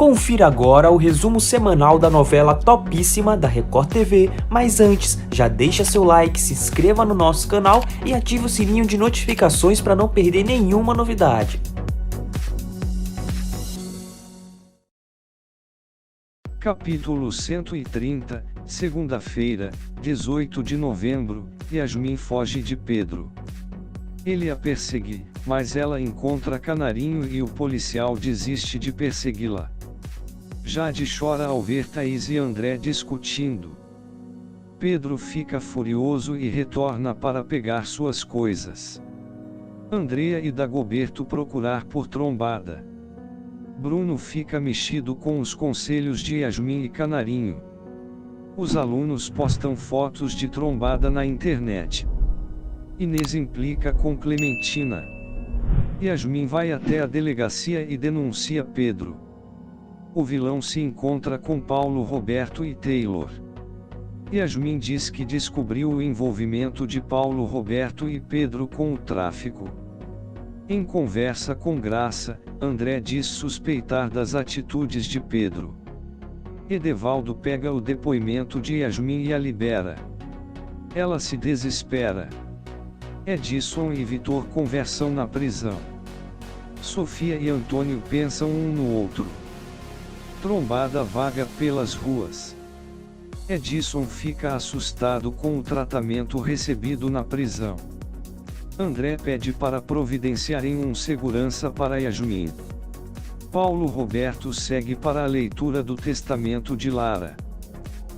Confira agora o resumo semanal da novela topíssima da Record TV, mas antes, já deixa seu like, se inscreva no nosso canal e ative o sininho de notificações para não perder nenhuma novidade. Capítulo 130, segunda-feira, 18 de novembro, Yasmin foge de Pedro. Ele a persegue, mas ela encontra Canarinho e o policial desiste de persegui-la. Jade chora ao ver Thaís e André discutindo. Pedro fica furioso e retorna para pegar suas coisas. Andrea e Dagoberto procurar por Trombada. Bruno fica mexido com os conselhos de Yasmin e Canarinho. Os alunos postam fotos de Trombada na internet. Inês implica com Clementina. Yasmin vai até a delegacia e denuncia Pedro. O vilão se encontra com Paulo Roberto e Taylor. Yasmin diz que descobriu o envolvimento de Paulo Roberto e Pedro com o tráfico. Em conversa com Graça, André diz suspeitar das atitudes de Pedro. Edevaldo pega o depoimento de Yasmin e a libera. Ela se desespera. Edson e Vitor conversam na prisão. Sofia e Antônio pensam um no outro. Trombada vaga pelas ruas. Edson fica assustado com o tratamento recebido na prisão. André pede para providenciarem um segurança para Yasmin. Paulo Roberto segue para a leitura do testamento de Lara.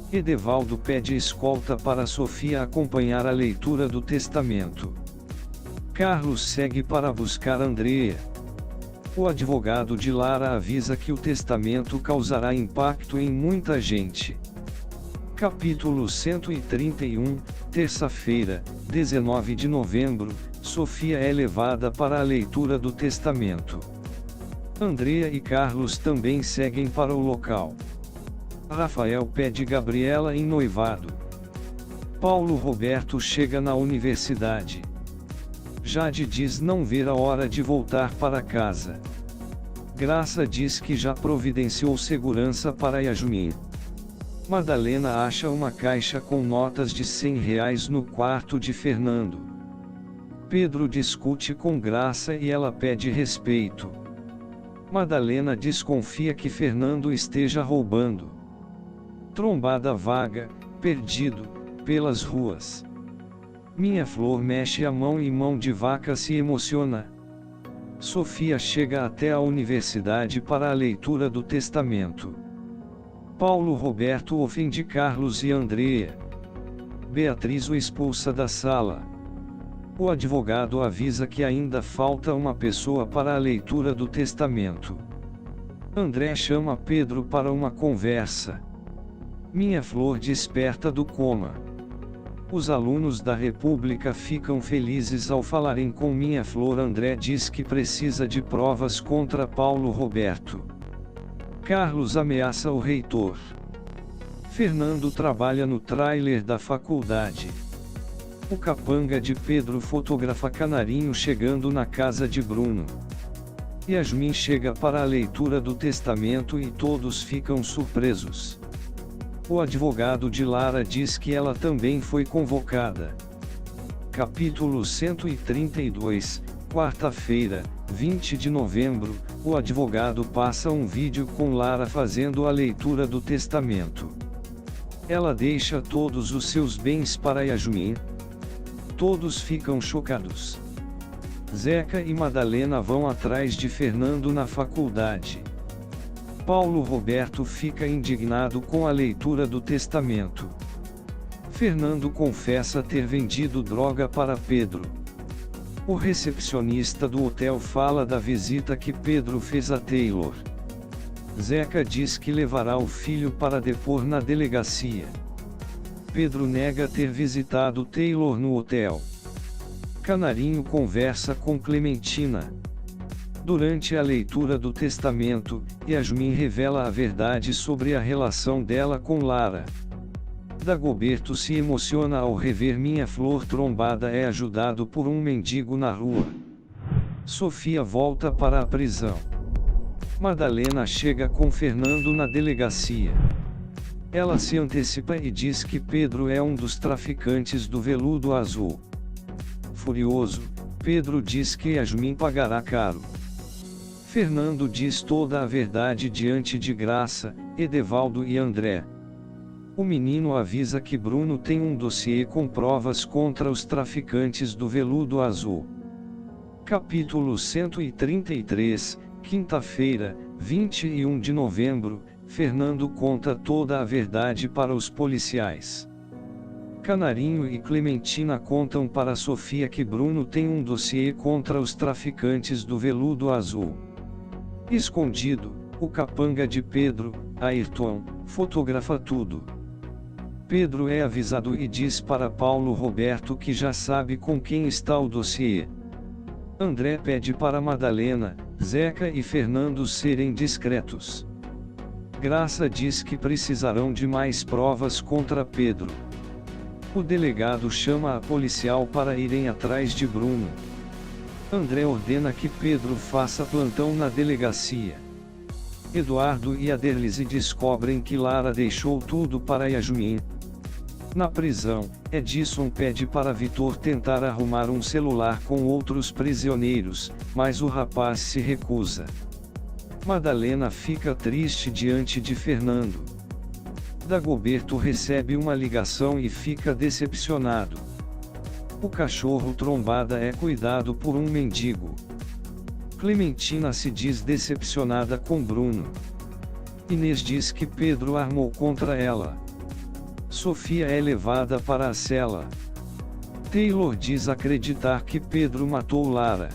Edevaldo pede escolta para Sofia acompanhar a leitura do testamento. Carlos segue para buscar Andrea. O advogado de Lara avisa que o testamento causará impacto em muita gente. Capítulo 131, terça-feira, 19 de novembro, Sofia é levada para a leitura do testamento. Andrea e Carlos também seguem para o local. Rafael pede Gabriela em noivado. Paulo Roberto chega na universidade. Jade diz não ver a hora de voltar para casa. Graça diz que já providenciou segurança para Yasmin. Madalena acha uma caixa com notas de R$ 100 no quarto de Fernando. Pedro discute com Graça e ela pede respeito. Madalena desconfia que Fernando esteja roubando. Trombada vaga, perdido, pelas ruas. Minha Flor mexe a mão e Mão de Vaca se emociona. Sofia chega até a universidade para a leitura do testamento. Paulo Roberto ofende Carlos e Andrea. Beatriz o expulsa da sala. O advogado avisa que ainda falta uma pessoa para a leitura do testamento. André chama Pedro para uma conversa. Minha Flor desperta do coma. Os alunos da República ficam felizes ao falarem com Minha Flor. André diz que precisa de provas contra Paulo Roberto. Carlos ameaça o reitor. Fernando trabalha no trailer da faculdade. O capanga de Pedro fotografa Canarinho chegando na casa de Bruno. Yasmin chega para a leitura do testamento e todos ficam surpresos. O advogado de Lara diz que ela também foi convocada. Capítulo 132, quarta-feira, 20 de novembro, o advogado passa um vídeo com Lara fazendo a leitura do testamento. Ela deixa todos os seus bens para Yasmin. Todos ficam chocados. Zeca e Madalena vão atrás de Fernando na faculdade. Paulo Roberto fica indignado com a leitura do testamento. Fernando confessa ter vendido droga para Pedro. O recepcionista do hotel fala da visita que Pedro fez a Taylor. Zeca diz que levará o filho para depor na delegacia. Pedro nega ter visitado Taylor no hotel. Canarinho conversa com Clementina. Durante a leitura do testamento, Yasmin revela a verdade sobre a relação dela com Lara. Dagoberto se emociona ao rever Minha Flor. Trombada é ajudado por um mendigo na rua. Sofia volta para a prisão. Madalena chega com Fernando na delegacia. Ela se antecipa e diz que Pedro é um dos traficantes do veludo azul. Furioso, Pedro diz que Yasmin pagará caro. Fernando diz toda a verdade diante de Graça, Edevaldo e André. O menino avisa que Bruno tem um dossiê com provas contra os traficantes do veludo azul. Capítulo 133, quinta-feira, 21 de novembro, Fernando conta toda a verdade para os policiais. Canarinho e Clementina contam para Sofia que Bruno tem um dossiê contra os traficantes do veludo azul. Escondido, o capanga de Pedro, Ayrton, fotografa tudo. Pedro é avisado e diz para Paulo Roberto que já sabe com quem está o dossiê. André pede para Madalena, Zeca e Fernando serem discretos. Graça diz que precisarão de mais provas contra Pedro. O delegado chama a policial para irem atrás de Bruno. André ordena que Pedro faça plantão na delegacia. Eduardo e Aderlise descobrem que Lara deixou tudo para Yasmin. Na prisão, Edson pede para Vitor tentar arrumar um celular com outros prisioneiros, mas o rapaz se recusa. Madalena fica triste diante de Fernando. Dagoberto recebe uma ligação e fica decepcionado. O cachorro Trombada é cuidado por um mendigo. Clementina se diz decepcionada com Bruno. Inês diz que Pedro armou contra ela. Sofia é levada para a cela. Taylor diz acreditar que Pedro matou Lara.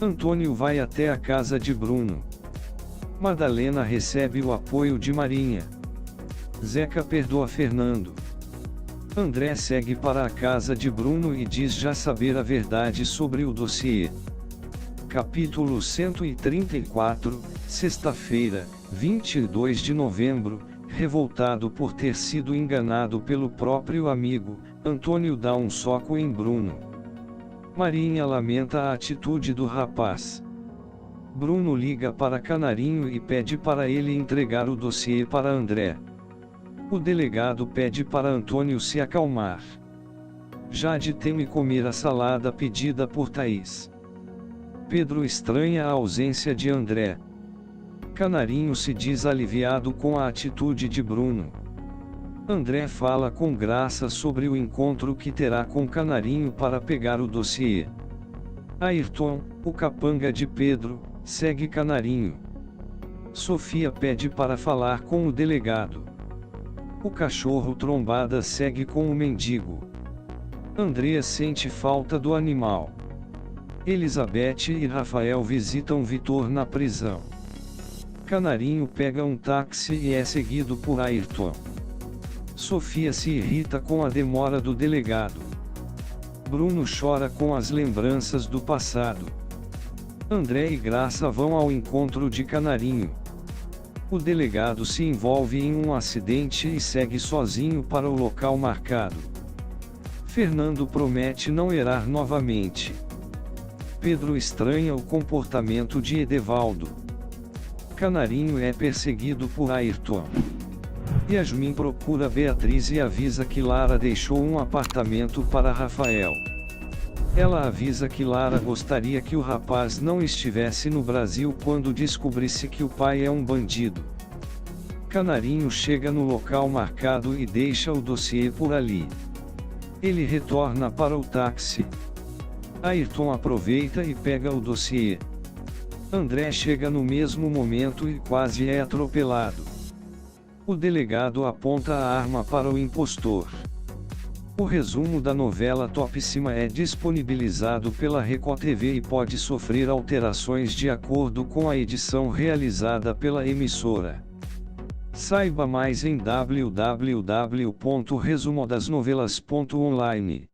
Antônio vai até a casa de Bruno. Madalena recebe o apoio de Marinha. Zeca perdoa Fernando. André segue para a casa de Bruno e diz já saber a verdade sobre o dossiê. Capítulo 134, sexta-feira, 22 de novembro, revoltado por ter sido enganado pelo próprio amigo, Antônio dá um soco em Bruno. Marinha lamenta a atitude do rapaz. Bruno liga para Canarinho e pede para ele entregar o dossiê para André. O delegado pede para Antônio se acalmar. Jade teme comer a salada pedida por Thaís. Pedro estranha a ausência de André. Canarinho se diz aliviado com a atitude de Bruno. André fala com Graça sobre o encontro que terá com Canarinho para pegar o dossiê. Ayrton, o capanga de Pedro, segue Canarinho. Sofia pede para falar com o delegado. O cachorro Trombada segue com o mendigo. Andrea sente falta do animal. Elizabeth e Rafael visitam Vitor na prisão. Canarinho pega um táxi e é seguido por Ayrton. Sofia se irrita com a demora do delegado. Bruno chora com as lembranças do passado. André e Graça vão ao encontro de Canarinho. O delegado se envolve em um acidente e segue sozinho para o local marcado. Fernando promete não errar novamente. Pedro estranha o comportamento de Edevaldo. Canarinho é perseguido por Ayrton. Yasmin procura Beatriz e avisa que Lara deixou um apartamento para Rafael. Ela avisa que Lara gostaria que o rapaz não estivesse no Brasil quando descobrisse que o pai é um bandido. Canarinho chega no local marcado e deixa o dossiê por ali. Ele retorna para o táxi. Ayrton aproveita e pega o dossiê. André chega no mesmo momento e quase é atropelado. O delegado aponta a arma para o impostor. O resumo da novela Topíssima é disponibilizado pela Record TV e pode sofrer alterações de acordo com a edição realizada pela emissora. Saiba mais em www.resumodasnovelas.online.